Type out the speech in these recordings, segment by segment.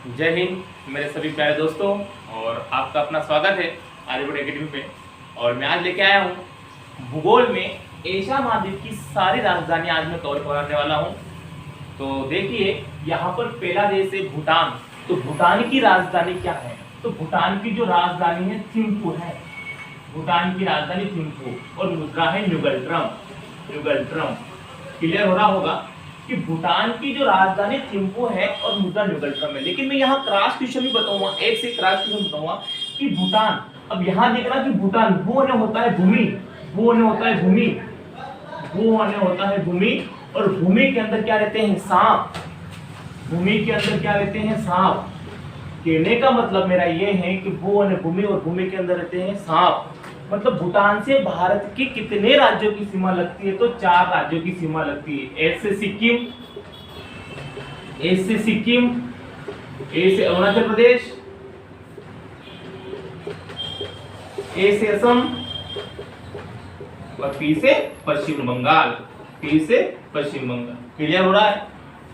जय हिंद मेरे सभी प्यारे दोस्तों, और आपका अपना स्वागत है आर्यभट्ट एकेडमी पे। और मैं आज लेके आया हूँ भूगोल में एशिया महाद्वीप की सारी राजधानी आज मैं कवर कराने वाला हूँ। तो देखिए यहाँ पर पहला देश है भूटान। तो भूटान की राजधानी क्या है? तो भूटान की जो राजधानी है थिम्पू है। भूटान की राजधानी थिम्पू और मुद्रा है न्यूगल्ट्रम। क्लियर हो रहा होगा कि भूटान की जो राजधानी थिम्पू है और मुद्रा न्यूगल्ट्रम है। लेकिन मैं यहाँ क्रॉस क्वेश्चन भी बताऊंगा, एक से क्रॉस क्वेश्चन बताऊंगा कि भूटान, अब यहाँ देखना कि भूटान भू होने होता है भूमि, भू होने होता है भूमि, भू होने होता है भूमि, और भूमि के अंदर क्या रहते हैं? सांप। भूमि के अंदर क्या रहते हैं? सांप। कहने का मतलब मेरा ये है कि भू होने भूमि और भूमि के अंदर रहते हैं सांप। मतलब भूटान से भारत के कितने राज्यों की सीमा लगती है? तो 4 राज्यों की सीमा लगती है। ए से सिक्किम, ए से अरुणाचल प्रदेश, ए से असम और पी से पश्चिम बंगाल। क्लियर हो रहा है?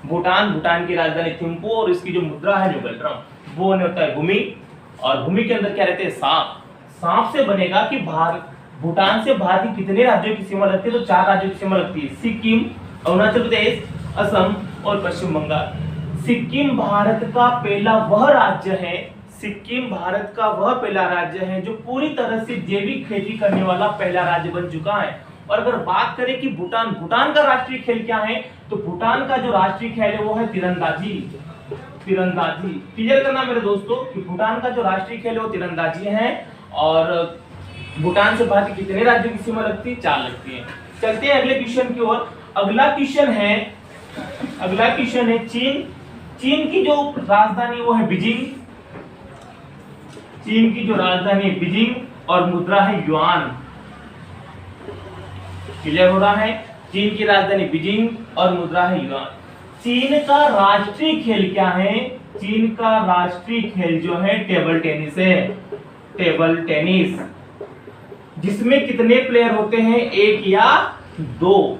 भूटान की राजधानी थिम्पू और इसकी जो मुद्रा है न्यूगल्ट्रम। वो होता है भूमि, और भूमि के अंदर क्या रहते हैं? सांप। सांप से बनेगा कि भूटान से भारत की कितने राज्यों की सीमा लगती है? तो 4 राज्यों की सीमा लगती है, सिक्किम, अरुणाचल प्रदेश, असम और पश्चिम बंगाल। सिक्किम भारत का पहला वह राज्य है, सिक्किम भारत का वह पहला राज्य है जो पूरी तरह से जैविक खेती करने वाला पहला राज्य बन चुका है। और अगर बात करें कि भूटान का राष्ट्रीय खेल क्या है, तो भूटान का जो राष्ट्रीय खेल है वो है तीरंदाजी। क्लियर करना मेरे दोस्तों कि भूटान का जो राष्ट्रीय खेल है वो तीरंदाजी है। और भूटान से भारत के कितने राज्यों की सीमा लगती है? 4 लगती है। चलते हैं अगले क्वेश्चन की ओर। अगला क्वेश्चन है चीन। चीन की जो राजधानी वो है बीजिंग। चीन की जो राजधानी है बीजिंग और मुद्रा है युआन। क्लियर हो रहा है? चीन की राजधानी बीजिंग और मुद्रा है युआन। चीन का राष्ट्रीय खेल क्या है? चीन का राष्ट्रीय खेल जो है टेबल टेनिस है। टेबल टेनिस, जिसमें कितने प्लेयर होते हैं? 1 या 2।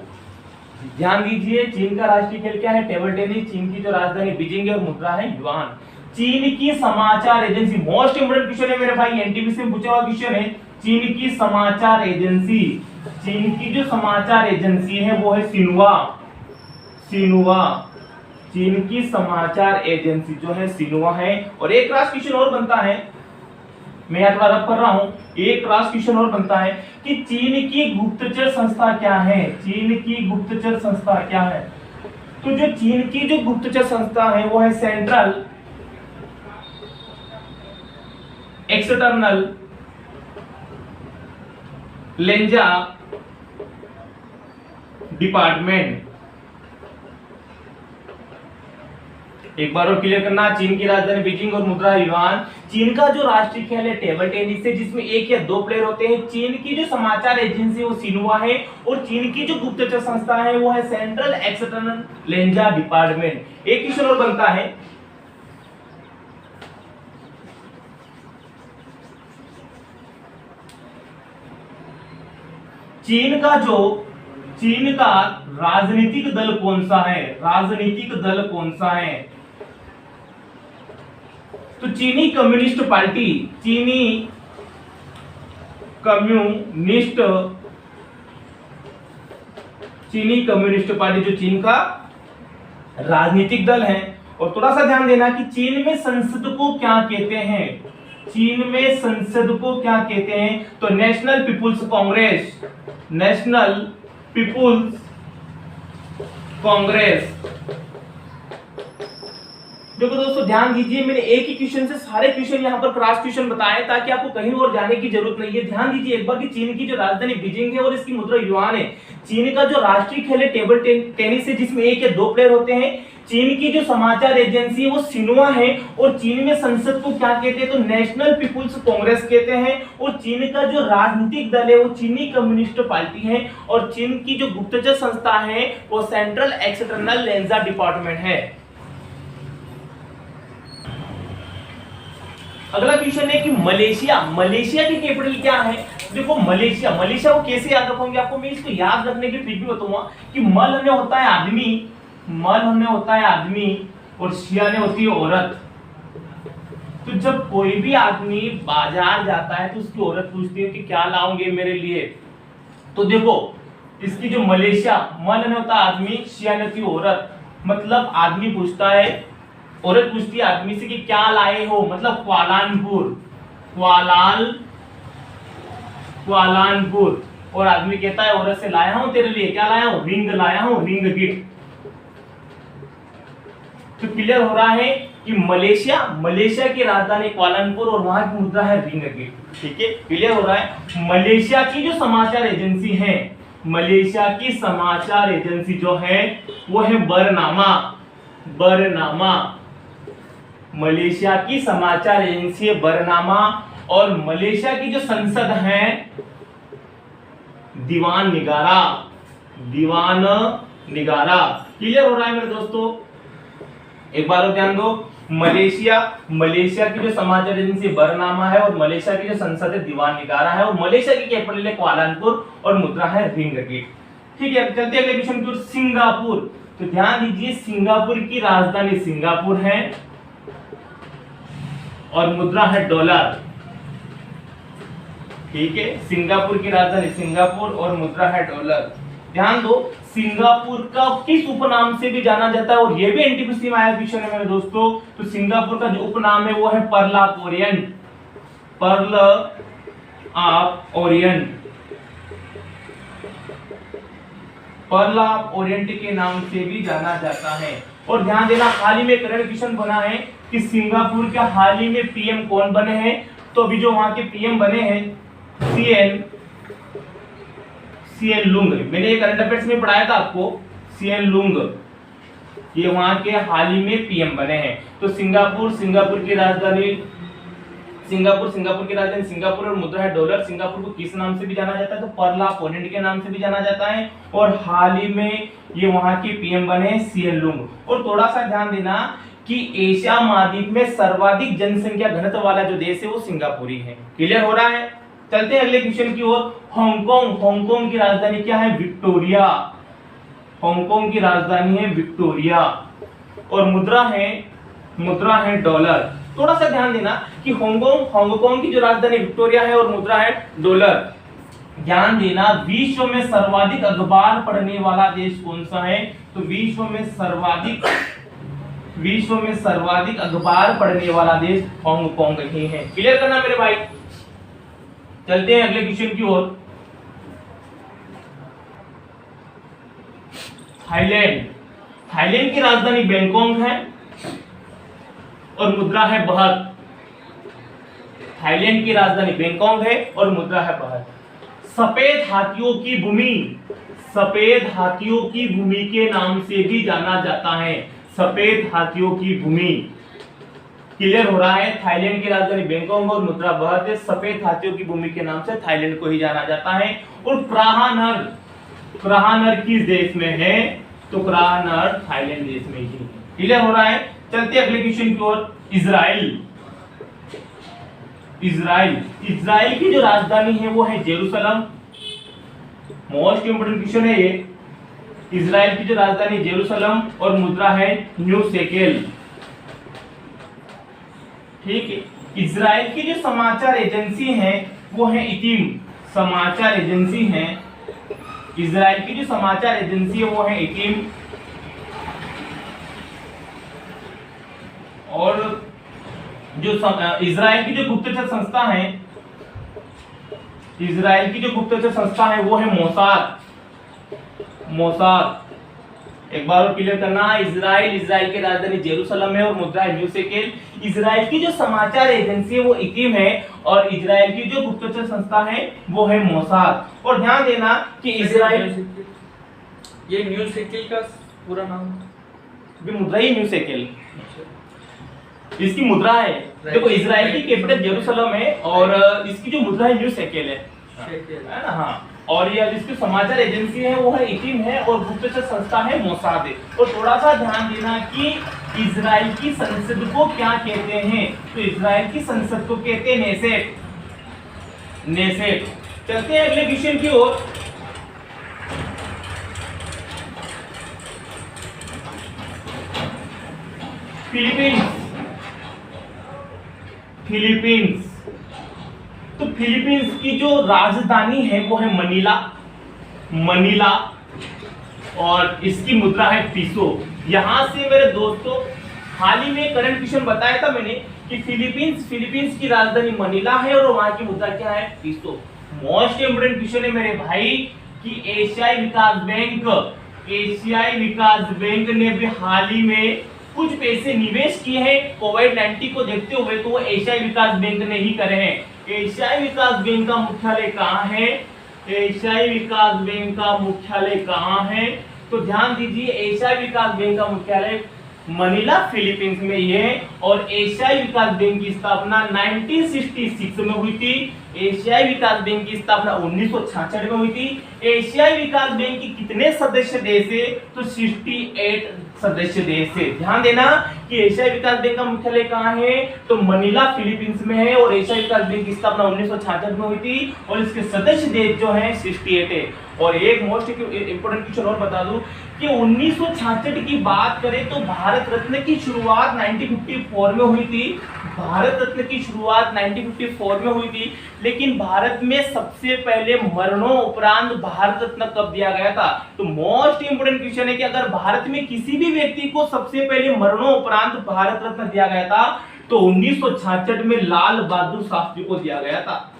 ध्यान दीजिए, चीन का राष्ट्रीय खेल क्या है? Table tennis. चीन की जो राजधानी बीजिंग है और मुद्रा है युआन। चीन की समाचार एजेंसी, मोस्ट इंपोर्टेंट क्वेश्चन है मेरे भाई, एनटीपीसी में पूछा हुआ क्वेश्चन है। चीन की समाचार एजेंसी, चीन की जो समाचार एजेंसी है वो है सिन्हुआ। चीन की समाचार एजेंसी जो है सिन्हुआ है। और एक क्रॉस क्वेश्चन और बनता है, मैं यहाँ थोड़ा रब कर रहा हूं, एक क्रॉस क्वेश्चन और बनता है कि चीन की गुप्तचर संस्था क्या है? चीन की गुप्तचर संस्था क्या है? तो जो चीन की जो गुप्तचर संस्था है वो है सेंट्रल एक्सटर्नल लेंजा डिपार्टमेंट। एक बार और क्लियर करना, चीन की राजधानी बीजिंग और मुद्रा युआन। चीन का जो राष्ट्रीय खेल है टेबल टेनिस है, जिसमें 1 या 2 प्लेयर होते हैं। चीन की जो समाचार एजेंसी वो सिन्हुआ है, और चीन की जो गुप्तचर संस्था है वो है सेंट्रल एक्सटर्नल लेंजा डिपार्टमेंट। एक क्वेश्चन और बनता है, चीन का राजनीतिक दल कौन सा है? राजनीतिक दल कौन सा है? तो चीनी कम्युनिस्ट पार्टी, चीनी कम्युनिस्ट पार्टी जो चीन का राजनीतिक दल है। और थोड़ा सा ध्यान देना कि चीन में संसद को क्या कहते हैं? चीन में संसद को क्या कहते हैं? तो National People's Congress. National People's Congress. देखो दोस्तों ध्यान दीजिए, मैंने एक ही क्वेश्चन से सारे क्वेश्चन यहाँ पर क्रॉस क्वेश्चन बताए ताकि आपको कहीं और जाने की जरूरत नहीं है। ध्यान दीजिए एक बार कि चीन की जो राजधानी बीजिंग है और इसकी मुद्रा युआन है। चीन का जो राष्ट्रीय खेल है टेबल टेनिस है, जिसमें 1 या 2 प्लेयर होते हैं। चीन की जो समाचार एजेंसी है वो सिन्हुआ है, और चीन में संसद को क्या कहते हैं? तो नेशनल पीपुल्स कांग्रेस कहते हैं। और चीन का जो राजनीतिक दल है वो चीनी कम्युनिस्ट पार्टी है, और चीन की जो गुप्तचर संस्था है वो सेंट्रल एक्सटर्नल लेंजा डिपार्टमेंट है। अगला क्वेश्चन है कि मलेशिया की कैपिटल क्या है? देखो मलेशिया को कैसे याद रखोगे? आपको मैं इसको याद रखने की ट्रिक भी बताऊंगा कि मल होता है आदमी, और शिया ने होती है औरत। तो जब कोई भी आदमी बाजार जाता है तो उसकी औरत पूछती है कि क्या लाओगे मेरे लिए, तो देखो इसकी जो मलेशिया, मल ने होता आदमी, शिया ने होती औरत, मतलब आदमी पूछता है, औरत पूछती है आदमी से कि क्या लाए हो, मतलब क्वालालंपुर, और आदमी कहता है औरत से लाया हूं तेरे लिए, क्या लाया हूं, रिंग लाया हूं, रिंग गिफ्ट। तो क्लियर हो रहा है कि मलेशिया की राजधानी क्वालालंपुर और वहां की मुद्रा है रिंगिट। ठीक है, क्लियर हो रहा है। मलेशिया की जो समाचार एजेंसी है, मलेशिया की समाचार एजेंसी जो है वो है बरनामा। मलेशिया की समाचार एजेंसी है बरनामा, और मलेशिया की जो संसद है दीवान निगारा। क्लियर हो रहा है मेरे दोस्तों, एक बार और ध्यान दो। मलेशिया की जो समाचार एजेंसी बरनामा है, और मलेशिया की जो संसद है दीवान निगारा है, और मलेशिया की कैपिटल है क्वालालंपुर और मुद्रा है रिंगिट। ठीक है, चलते अगले क्वेश्चन की ओर। सिंगापुर, तो ध्यान दीजिए सिंगापुर की राजधानी सिंगापुर है और मुद्रा है डॉलर। ठीक है, सिंगापुर की राजधानी सिंगापुर और मुद्रा है डॉलर। ध्यान दो, सिंगापुर का किस उपनाम से भी जाना जाता है, और यह भी एनटीपीसी में आया क्वेश्चन है मेरे दोस्तों। तो सिंगापुर का जो उपनाम है वो है पर्ल ऑफ ओरिएंट के नाम से भी जाना जाता है। और ध्यान देना, हाल ही में करंट क्वेश्चन बना है कि सिंगापुर के हाल ही में पीएम कौन बने हैं। तो अभी जो वहां के पीएम बने हैं सीएन लुंग, मैंने ये करंट अफेयर्स में पढ़ाया था आपको, सीएन लुंग, ये वहां के हाल ही में पीएम बने हैं। तो सिंगापुर की राजधानी सिंगापुर और मुद्रा है डॉलर। सिंगापुर को किस नाम से भी जाना जाता है, तो पर्ल ऑफ ओरिएंट के नाम से भी जाना जाता है, और हाल ही में ये वहां के पीएम बने हैं सीएन लुंग। और थोड़ा सा ध्यान देना कि एशिया महाद्वीप में सर्वाधिक जनसंख्या घनत्व वाला जो देश है वो सिंगापुर है। क्लियर हो रहा है। चलते हैं अगले क्वेश्चन की ओर। हांगकांग की राजधानी क्या है, विक्टोरिया। हांगकांग की राजधानी है विक्टोरिया, और मुद्रा है डॉलर। थोड़ा सा ध्यान देना कि हांगकांग की जो राजधानी विक्टोरिया है और मुद्रा है डॉलर। ध्यान देना, विश्व में सर्वाधिक अखबार पढ़ने वाला देश कौन सा है, तो विश्व में सर्वाधिक अखबार पढ़ने वाला देश हांगकांग ही है। क्लियर करना मेरे भाई। चलते हैं अगले क्वेश्चन की ओर। थाईलैंड की राजधानी बैंकॉक है और मुद्रा है बहत। थाईलैंड की राजधानी बैंकॉक है और मुद्रा है बहत। सफेद हाथियों की भूमि के नाम से भी जाना जाता है, सफेद हाथियों की भूमि। क्लियर हो रहा है। थाईलैंड की राजधानी बैंकॉक और मुद्रा बहत है। सफेद हाथियों की भूमि के नाम से थाईलैंड को ही जाना जाता है। और प्राहानर किस देश में है, तो प्राहानर थाईलैंड देश में ही है। क्लियर हो रहा है। चलते अगले क्वेश्चन की ओर। इजराइल की जो राजधानी है वो है जेरूसलम। मोस्ट इंपोर्टेंट क्वेश्चन है ये। इजराइल की जो राजधानी जेरूसलम और मुद्रा है न्यू शेकेल। ठीक है, इजराइल की जो समाचार एजेंसी है वो है इतिम समाचार एजेंसी है। इजराइल की जो समाचार एजेंसी है वो है इतिम। और जो इजराइल की जो गुप्तचर संस्था है वो है मोसाद। एक बार और क्लियर करना, इजराइल की राजधानी जेरूसलम है और मुद्रा है न्यू शेकेल। इजराइल की जो समाचार एजेंसी है वो इतिम है, और इजराइल की जो गुप्तचर संस्था है वो है मोसाद। और ध्यान देना कि इजराइल, ये न्यू शेकेल का पूरा नाम, मुद्रा ही न्यू शेकेल, इसकी मुद्रा है। देखो इजराइल की कैपिटल जेरूसलम है और इसकी जो मुद्रा है न्यू शेकेल है ना। हाँ, और ये इसकी समाचार एजेंसी है वो है इतिम है, और गुप्तचर संस्था है मोसाद है। और थोड़ा सा ध्यान देना कि इजराइल की संसद को क्या कहते हैं, तो इजराइल की संसद को कहते हैं नेसेट। चलते हैं अगले क्वेश्चन की ओर। फिलीपींस। तो फिलीपींस की जो राजधानी है वो है मनीला, मनीला, और इसकी मुद्रा है पीसो। यहां से मेरे दोस्तों हाल ही में करंट क्वेश्चन बताया था मैंने कि फिलीपींस की राजधानी मनीला है और वहां की मुद्रा क्या है, पीसो। मोस्ट इंपोर्टेंट क्वेश्चन है मेरे भाई कि एशियाई विकास बैंक ने भी हाल ही में कुछ पैसे निवेश किए हैं कोविड-19 को देखते हुए, तो वो एशियाई विकास बैंक ने ही करे हैं। एशियाई विकास बैंक का मुख्यालय कहाँ है, एशियाई विकास बैंक का मुख्यालय कहाँ है, तो ध्यान दीजिए एशियाई विकास बैंक का मुख्यालय मनीला फिलीपींस में ये है। और एशियाई विकास बैंक की स्थापना 1966 में हुई थी। एशियाई विकास बैंक की स्थापना 1966 में हुई थी। एशियाई विकास बैंक की कितने सदस्य देश है, तो 68 सदस्य देश है। ध्यान देना कि एशियाई विकास बैंक का मुख्यालय कहाँ है, तो मनीला फिलीपींस में है और एशियाई विकास बैंक की स्थापना 1966 में हुई थी और इसके सदस्य देश जो है 68 है। और एक मोस्ट इंपोर्टेंट क्वेश्चन और बता दूं कि 1966 की बात करें तो भारत रत्न की शुरुआत 1954 में हुई थी। भारत रत्न की शुरुआत 1954 में हुई थी, लेकिन भारत में सबसे पहले मरणोपरांत भारत रत्न कब दिया गया था, तो मोस्ट इंपोर्टेंट क्वेश्चन है कि अगर भारत में किसी भी व्यक्ति को सबसे पहले मरणोपरांत भारत रत्न दिया गया था तो 1966 में लाल बहादुर शास्त्री को दिया गया था।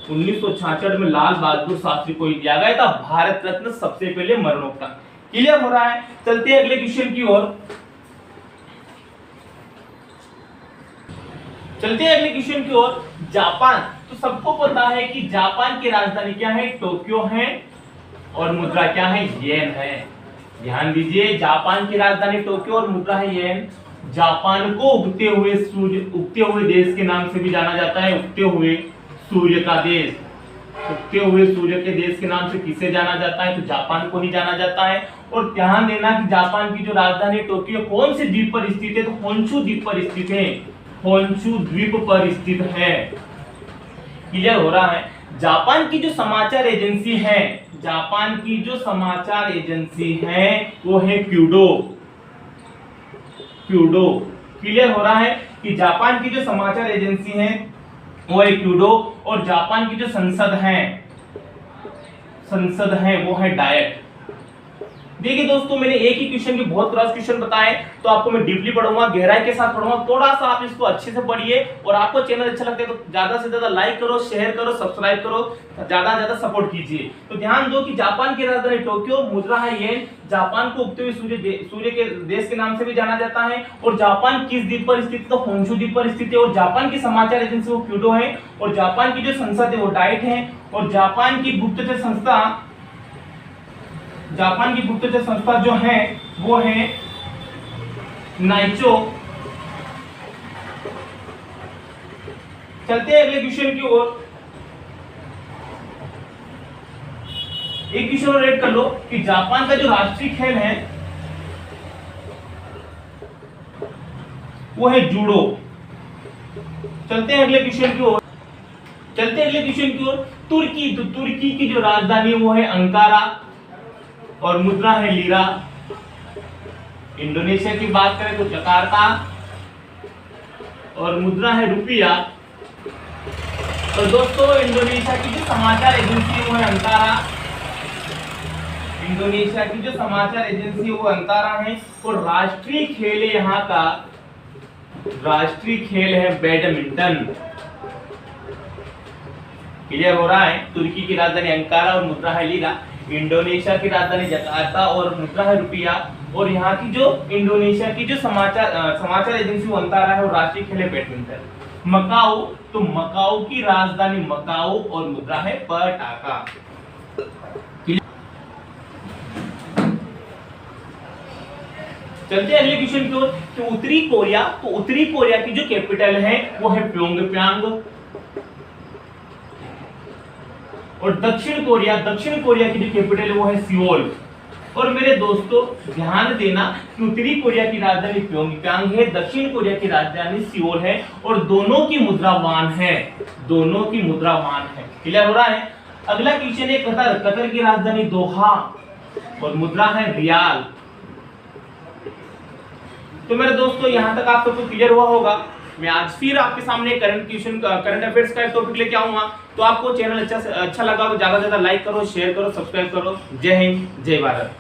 1966 में लाल बहादुर शास्त्री को दिया गया था भारत रत्न सबसे पहले मरणोपरांत। क्लियर हो रहा है? चलते हैं अगले क्वेश्चन की ओर। चलते हैं अगले क्वेश्चन की ओर। जापान, तो सबको पता है कि जापान की राजधानी क्या है, टोक्यो है, और मुद्रा क्या है, येन है। ध्यान दीजिए जापान की राजधानी टोक्यो और मुद्रा है येन। जापान को उगते हुए देश के नाम से भी जाना जाता है। उगते हुए सूर्य का देश, उगते हुए सूर्य के देश के नाम से किसे जाना जाता है, तो जापान को ही जाना जाता है। और ध्यान देना कि जापान की जो राजधानी टोक्यो कौन से द्वीप पर स्थित है, तो होन्शु द्वीप पर स्थित है। होन्शु द्वीप पर स्थित है। क्लियर हो रहा है? जापान की जो समाचार एजेंसी है, जापान की जो समाचार एजेंसी है वो है क्यूडो। क्यूडो। क्लियर हो रहा है कि जापान की जो समाचार एजेंसी है वो है क्यूडो। और जापान की जो संसद है वो है डायट। देखिए दोस्तों मैंने एक ही क्वेश्चन की बहुत क्रॉस क्वेश्चन बताए, तो आपको मैं डीपली पढ़ूंगा, गहराई के साथ पढ़ूंगा। थोड़ा सा आप इसको अच्छे से पढ़िए और आपको चैनल अच्छा लगता है तो ज्यादा से ज्यादा लाइक करो, शेयर करो, सब्सक्राइब करो, ज्यादा से ज्यादा सपोर्ट कीजिए। तो ध्यान दो कि जापान की राजधानी टोक्यो, मुद्रा है येन। जापान को उगते हुए सूर्य के देश के नाम से भी जाना जाता है। और जापान किस द्वीप पर स्थित, तो होन्शु द्वीप पर स्थित है। और जापान की समाचार एजेंसी वो क्यूडो है। और जापान की जो संसद है वो डाइट है। और जापान की गुप्तचर संस्था जो है वो है नाइचो। चलते हैं अगले क्वेश्चन की ओर। एक क्वेश्चन और ऐड कर लो कि जापान का जो राष्ट्रीय खेल है वो है जूडो। चलते हैं अगले क्वेश्चन की ओर। तुर्की, तो तुर्की की जो राजधानी वो है अंकारा और मुद्रा है लीरा। इंडोनेशिया की बात करें तो जकार्ता और मुद्रा है रुपया। तो दोस्तों इंडोनेशिया की जो समाचार एजेंसी है वो है अंकारा। इंडोनेशिया की जो समाचार एजेंसी है वो अंकारा है। और राष्ट्रीय खेल है यहाँ का, राष्ट्रीय खेल है बैडमिंटन। क्लियर हो रहा है? तुर्की की राजधानी अंकारा और मुद्रा है लीरा। इंडोनेशिया की राजधानी जकार्ता और मुद्रा है रुपया। और यहाँ की जो इंडोनेशिया की जो समाचार एजेंसी वो अंकारा है और राष्ट्रीय खेल है बैडमिंटन। मकाऊ, तो मकाऊ की राजधानी मकाऊ और मुद्रा है पटाका। चलते हैं अगले क्वेश्चन की ओर। तो उत्तरी कोरिया, तो उत्तरी कोरिया की जो कैपिटल है वो है प्योंगयांग। और दक्षिण कोरिया की जो कैपिटल है वो है सियोल। और मेरे दोस्तों ध्यान देना कि उत्तरी कोरिया की राजधानी प्योंगयांग है, दक्षिण कोरिया की राजधानी सियोल है। और दोनों की मुद्रा वान है। क्लियर हो रहा है? अगला क्वेश्चन है कतर की राजधानी दोहा और मुद्रा है रियाल। तो मेरे दोस्तों यहां तक आप सबको क्लियर हुआ होगा। मैं आज फिर आपके सामने करंट अफेयर्स का एक टॉपिक लेके आऊंगा। तो आपको चैनल अच्छा लगा तो ज्यादा से ज्यादा लाइक करो, शेयर करो, सब्सक्राइब करो। जय हिंद, जय भारत।